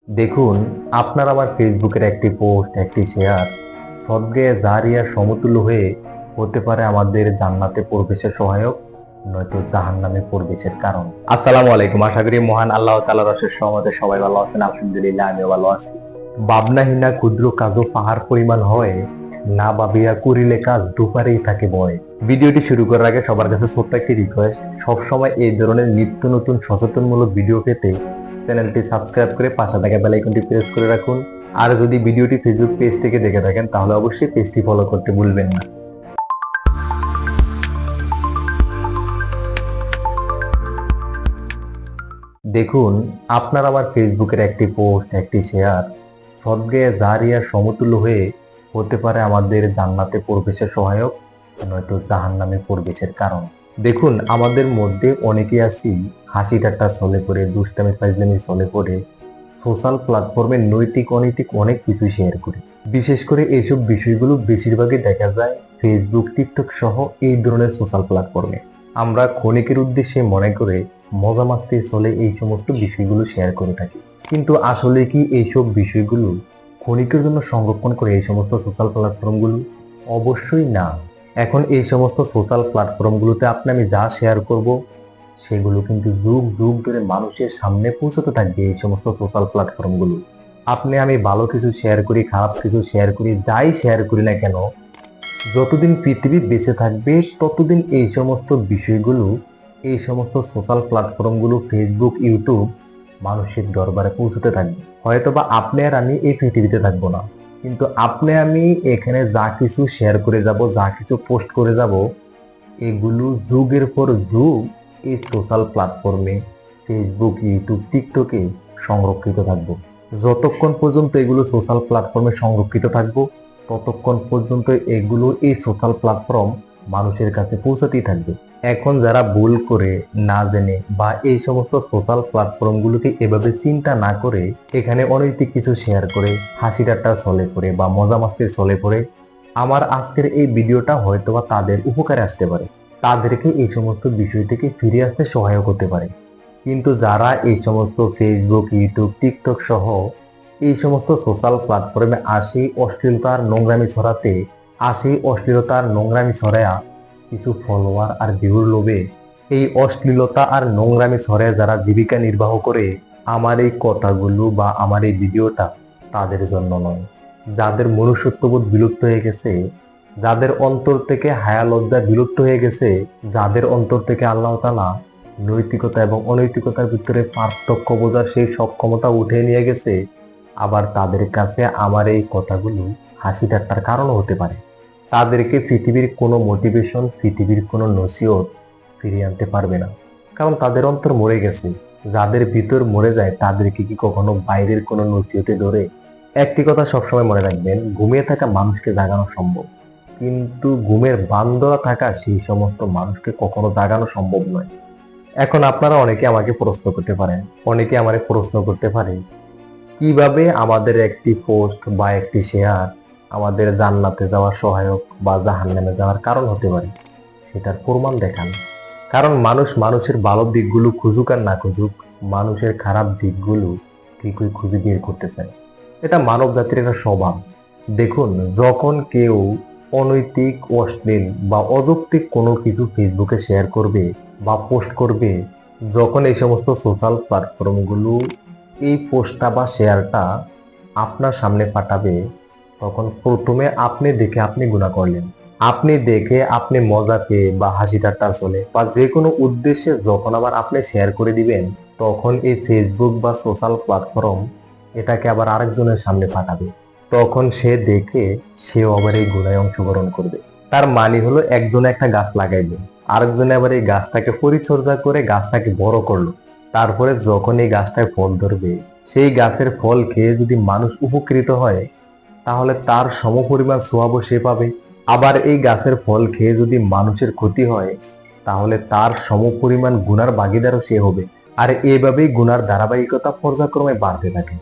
দেখুন, আপনার আমার ফেসবুকের একটি পোস্ট, একটি শেয়ার সদগায়ে জারিয়ার সমতুল্য হয়ে হতে পারে আমাদের জান্নাতে প্রবেশের সহায়ক, নয়তো জাহান্নামে প্রবেশের কারণ। আসসালামু আলাইকুম। আশা করি মহান আল্লাহ তাআলার অশেষ রহমতে সবাই ভালো আছেন। আলহামদুলিল্লাহ, আমিও ভালো আছি। ভাবনাহীনা ক্ষুদ্র কাজও পাহাড় পরিমাণ হয়, না ভাবিয়া করিলে কাজ দুপারেই থাকে ভয়। ভিডিওটি শুরু করার আগে সবার কাছে ছোট্ট একটি রিকোয়েস্ট, সবসময় এই ধরনের নিত্য নতুন সচেতনমূলক ভিডিও পেতে চ্যানেলটি সাবস্ক্রাইব করে পাশে থাকা বেল আইকনটি প্রেস করে রাখুন। আর যদি ভিডিওটি ফেসবুক পেজ থেকে দেখে থাকেন তাহলে অবশ্যই পেজটি ফলো করতে ভুলবেন না। দেখুন, আপনার আমার ফেসবুকের একটি পোস্ট, একটি শেয়ার সদগায়ে জারিয়ার সমতুল্য হয়ে হতে পারে আমাদের জান্নাতে প্রবেশের সহায়ক, নয়তো জাহান্নামে প্রবেশের কারণ। দেখুন, আমাদের মধ্যে অনেকেই আছি হাসি ঠাট্টা চলে পড়ে, দুষ্টামি ফাজলামি চলে পড়ে সোশ্যাল প্ল্যাটফর্মে নৈতিক অনৈতিক অনেক কিছু শেয়ার করি। বিশেষ করে এইসব বিষয়গুলো বেশিরভাগই দেখা যায় ফেসবুক, টিকটক সহ এই ধরনের সোশ্যাল প্ল্যাটফর্মে। আমরা ক্ষণিকের উদ্দেশ্যে মনে করে মজা মাস্তি চলে এই সমস্ত বিষয়গুলো শেয়ার করে থাকি, কিন্তু আসলে কি এইসব বিষয়গুলো ক্ষণিকের জন্য সংরক্ষণ করে এই সমস্ত সোশ্যাল প্ল্যাটফর্মগুলো? অবশ্যই না। এখন এই সমস্ত সোশ্যাল প্ল্যাটফর্মগুলোতে আপনি আমি যা শেয়ার করব সেগুলো কিন্তু যুগ যুগ ধরে মানুষের সামনে পৌঁছতে থাকবে। এই সমস্ত সোশ্যাল প্ল্যাটফর্মগুলো আপনি আমি ভালো কিছু শেয়ার করি, খারাপ কিছু শেয়ার করি, যাই শেয়ার করি না কেন, যতদিন পৃথিবী বেঁচে থাকবে ততদিন এই সমস্ত বিষয়গুলো, এই সমস্ত সোশ্যাল প্ল্যাটফর্মগুলো, ফেসবুক, ইউটিউব মানুষের দরবারে পৌঁছতে থাকবে। হয়তোবা আপনি আর আমি এই পৃথিবীতে থাকবো না, কিন্তু আপনি আমি এখানে যা কিছু শেয়ার করে যাব, যা কিছু পোস্ট করে যাব, এগুলো যুগের পর যুগ এই সোশ্যাল প্ল্যাটফর্মে, ফেসবুক, ইউটিউব, টিকটকে সংরক্ষিত থাকবো। যতক্ষণ পর্যন্ত এগুলো সোশ্যাল প্ল্যাটফর্মে সংরক্ষিত থাকবো ততক্ষণ পর্যন্ত এগুলো, এই সোশ্যাল প্ল্যাটফর্ম মানুষের কাছে পৌঁছাতেই থাকবে। এখন যারা ভুল করে, না জেনে বা এই সমস্ত সোশ্যাল প্ল্যাটফর্মগুলোকে এভাবে চিন্তা না করে এখানে অনৈতিক কিছু শেয়ার করে হাসি ঠাট্টা চলে পড়ে বা মজা মাস্তি চলে পড়ে, আমার আজকের এই ভিডিওটা হয়তোবা তাদের উপকারে আসতে পারে, তাদেরকে এই সমস্ত বিষয় থেকে ফিরে আসতে সহায়ক হতে পারে। কিন্তু যারা এই সমস্ত ফেসবুক, ইউটিউব, টিকটক সহ এই সমস্ত সোশ্যাল প্ল্যাটফর্মে আসে অশ্লীলতার নোংরামি ছড়াতে, আসে অশ্লীলতার নোংরামি ছড়ায়া কিছু ফলোয়ার আর ভিউর লোভে এই অশ্লীলতা আর নোংরামি ছড়ায় যারা জীবিকা নির্বাহ করে, আমার এই কথাগুলো বা আমার এই ভিডিওটা তাদের জন্য নয়। যাদের মনুষ্যত্ববোধ বিলুপ্ত হয়ে গেছে, যাদের অন্তর থেকে হায়া লজ্জা বিলুপ্ত হয়ে গেছে, যাদের অন্তর থেকে আল্লাহ তাআলা নৈতিকতা এবং অনৈতিকতার ভিতরে পার্থক্য বোঝার সেই সক্ষমতা উঠে নিয়ে গেছে, আবার তাদের কাছে আমার এই কথাগুলো হাসি ঠাট্টার কারণও হতে পারে। তাদেরকে পৃথিবীর কোনো মোটিভেশন, পৃথিবীর কোনো নসিহত ফিরিয়ে আনতে পারবে না, কারণ তাদের অন্তর মরে গেছে। যাদের ভিতর মরে যায় তাদেরকে কি কখনো বাইরের কোনো নসিহতে ধরে? একটি কথা সবসময় মনে রাখবেন, ঘুমিয়ে থাকা মানুষকে জাগানো সম্ভব, কিন্তু ঘুমের বান্দরা থাকা সেই সমস্ত মানুষকে কখনো জাগানো সম্ভব নয়। এখন আপনারা অনেকে আমাকে প্রশ্ন করতে পারেন, অনেকে আমারে প্রশ্ন করতে পারে, কিভাবে আমাদের একটি পোস্ট বা একটি শেয়ার আমাদের জান্নাতে যাওয়ার সহায়ক বা জাহান্নামে যাওয়ার কারণ হতে পারে, সেটার প্রমাণ দেখান। কারণ মানুষ মানুষের ভালো দিকগুলো খুঁজুক আর না খুঁজুক, মানুষের খারাপ দিকগুলো ঠিকই খুঁজে বের করতে চায়। এটা মানব জাতির একটা স্বভাব। দেখুন, যখন কেউ অনৈতিক, অশ্লীল বা অযৌক্তিক কোনো কিছু ফেসবুকে শেয়ার করবে বা পোস্ট করবে, যখন এই সমস্ত সোশ্যাল প্ল্যাটফর্মগুলো এই পোস্টটা বা শেয়ারটা আপনার সামনে পাঠাবে, তখন প্রথমে আপনি দেখে আপনি গুনাহ করলেন, আপনি দেখে আপনি মজা পেয়ে বা হাসি ঠাট্টা চলে বা যে কোনো উদ্দেশ্যে যখন আবার আপনি শেয়ার করে দিবেন, তখন এই ফেসবুক বা সোশ্যাল প্ল্যাটফর্ম এটাকে আবার আরেকজনের সামনে পাঠাবে। তখন সে দেখে সেও আবার এই গুনায় অংশগ্রহণ করবে। তার মানে হলো, একজনে একটা গাছ লাগাইলো, আরেকজনে আবার এই গাছটাকে পরিচর্যা করে গাছটাকে বড় করলো। তারপরে যখন এই গাছটায় ফল ধরবে, সেই গাছের ফল খেয়ে যদি মানুষ উপকৃত হয়, তাহলে তার সমপরিমাণ সওয়াবও সে পাবে। আবার এই গাছের ফল খেয়ে যদি মানুষের ক্ষতি হয়, তাহলে তার সমপরিমাণ গুনার ভাগীদারও সে হবে। আর এভাবেই গুনার ধারাবাহিকতা পর্যায়ক্রমে বাড়তে থাকে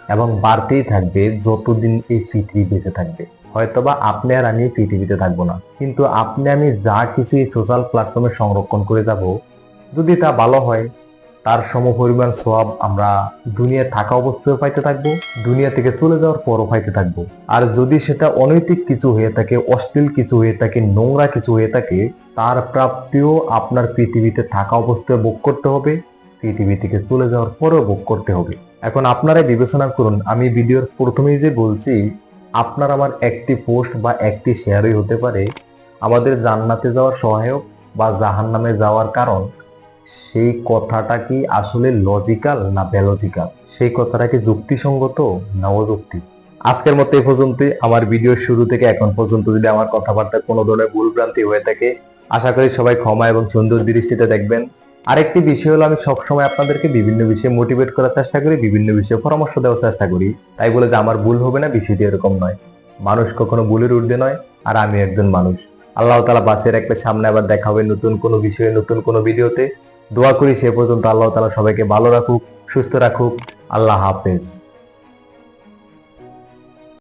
এবং বাড়তেই থাকবে যতদিন এই পৃথিবী বেঁচে থাকবে। হয়তোবা আপনি আর আমি পৃথিবীতে থাকবো না, কিন্তু আপনি আমি যা কিছু এই সোশ্যাল প্ল্যাটফর্মে সংরক্ষণ করে যাব, যদি তা ভালো হয় তার সমপরিমাণ সওয়াব আমরা দুনিয়ায় থাকা অবস্থায় পাইতে থাকবো, দুনিয়া থেকে চলে যাওয়ার পরও পাইতে থাকবো। আর যদি সেটা অনৈতিক কিছু হয়ে থাকে, অশ্লীল কিছু হয়ে থাকে, নোংরা কিছু হয়ে থাকে, তার প্রাপ্তিও আপনার পৃথিবীতে থাকা অবস্থায় ভোগ করতে হবে, পৃথিবী থেকে চলে যাওয়ার পরেও ভোগ করতে হবে। এখন আপনারা বিবেচনা করুন, আমি ভিডিওর প্রথমেই যে বলছি, আপনার আমার একটি পোস্ট বা একটি শেয়ারই হতে পারে আমাদের জান্নাতে যাওয়ার সহায়ক বা জাহান্নামে যাওয়ার কারণ। সেই কথাটা কি আসলে লজিক্যাল না বেলজিক্যাল? সেই কথাটা কি যুক্তিসঙ্গত না অযৌক্তিক? আজকের মতো এই পর্যন্তই। আমার ভিডিওর শুরু থেকে এখন পর্যন্ত যদি আমার কথাবার্তায় কোনো ধরনের ভুলভ্রান্তি হয়ে থাকে, আশা করি সবাই ক্ষমা এবং সুন্দর দৃষ্টিতে দেখবেন। আরেকটি বিষয় হলো, আমি সবসময় আপনাদেরকে বিভিন্ন বিষয়ে মোটিভেট করার চেষ্টা করি, বিভিন্ন বিষয়ে পরামর্শ দেওয়ার চেষ্টা করি। তাই বলে যে আমার ভুল হবে না, বিষয়টি এরকম নয়। মানুষ কখনো ভুলের ঊর্ধ্বে নয়, আর আমি একজন মানুষ। আল্লাহ তাআলা বাঁচিয়ে রাখলে সামনে আবার দেখা হবে নতুন কোনো বিষয়ে, নতুন কোনো ভিডিওতে। দোয়া করি সে পর্যন্ত আল্লাহ তাআলা সবাইকে ভালো রাখুক, সুস্থ রাখুক। আল্লাহ হাফেজ।